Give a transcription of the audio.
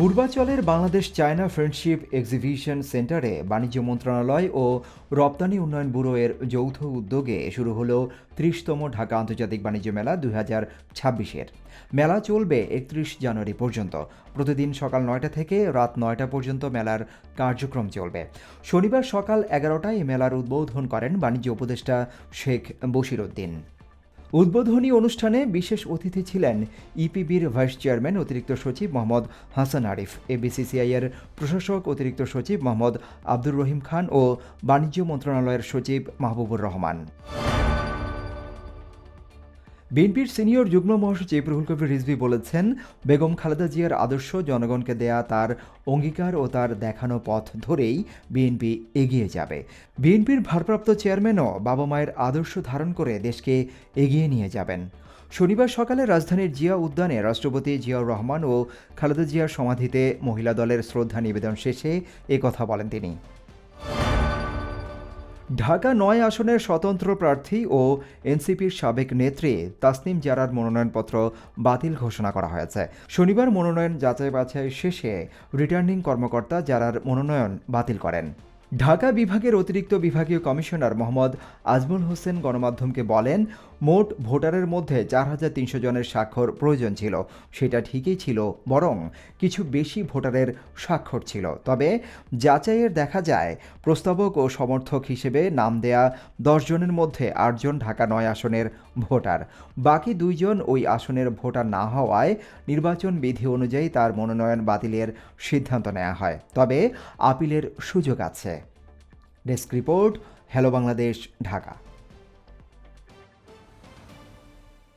পূর্বাঞ্চলের Bangladesh China friendship exhibition সেন্টারে বাণিজ্য মন্ত্রণালয় ও রপ্তানি উন্নয়ন ব্যুরো এর যৌথ উদ্যোগে শুরু হলো ৩০তম ঢাকা আন্তর্জাতিক বাণিজ্য মেলা ২০২৬-এর। মেলা চলবে ৩১ জানুয়ারি পর্যন্ত। প্রতিদিন সকাল ৯টা থেকে রাত ৯টা পর্যন্ত মেলার কার্যক্রম চলবে। শনিবার সকাল ১১টায় মেলার উদ্বোধন করেন বাণিজ্য উপদেষ্টা শেখ বশির উদ্দিন। উদ্বোধনী অনুষ্ঠানে বিশেষ অতিথি ছিলেন ইপিবির ভাইস চেয়ারম্যান অতিরিক্ত সচিব মোহাম্মদ হাসান আরিফ, এবিসিসিআই-এর প্রশাসক অতিরিক্ত সচিব মোহাম্মদ আব্দুর রহিম খান ও বাণিজ্য মন্ত্রণালয়ের সচিব মাহবুবুর রহমান। বিএনপির সিনিয়র যুগ্ম মহাসচিব রুহুল কবির রিজভী বলেছেন, বেগম খালেদা জিয়ার আদর্শ জনগণকে দেয়া তার অঙ্গীকার ও তার দেখানো পথ ধরেই বিএনপি এগিয়ে যাবে। বিএনপির ভারপ্রাপ্ত চেয়ারম্যানও বাবা মায়ের আদর্শ ধারণ করে দেশকে এগিয়ে নিয়ে যাবেন। শনিবার সকালে রাজধানীর জিয়া উদ্যানে রাষ্ট্রপতি জিয়াউর রহমান ও খালেদা জিয়ার সমাধিতে মহিলা দলের শ্রদ্ধা নিবেদন শেষে একথা বলেন তিনি। ঢাকা-৯ আসনের স্বতন্ত্র প্রার্থী ও এনসিপির সাবেক নেত্রী তাসনিম জারার মনোনয়নপত্র বাতিল ঘোষণা করা হয়েছে। শনিবার মনোনয়ন যাচাই-বাছাই শেষে রিটার্নিং কর্মকর্তা জারার মনোনয়ন বাতিল করেন। ঢাকা বিভাগের অতিরিক্ত বিভাগীয় কমিশনার মোহাম্মদ আজমল হোসেন গণমাধ্যমকে বলেন, মোট ভোটারের মধ্যে ৪৩০০ জনের স্বাক্ষর প্রয়োজন ছিল। সেটা ঠিকই ছিল, বরং কিছু বেশি ভোটারের স্বাক্ষর ছিল। তবে যাচাইয়ের দেখা যায়, প্রস্তাবক ও সমর্থক হিসেবে নাম দেয়া ১০ জনের মধ্যে ৮ জন ঢাকা-৯ আসনের ভোটার। বাকি ২ জন ওই আসনের ভোটার না হওয়ায় নির্বাচন বিধি অনুযায়ী তার মনোনয়ন বাতিলের সিদ্ধান্ত নেওয়া হয়। তবে আপিলের সুযোগ আছে। Desk report, hello Bangladesh, Dhaka.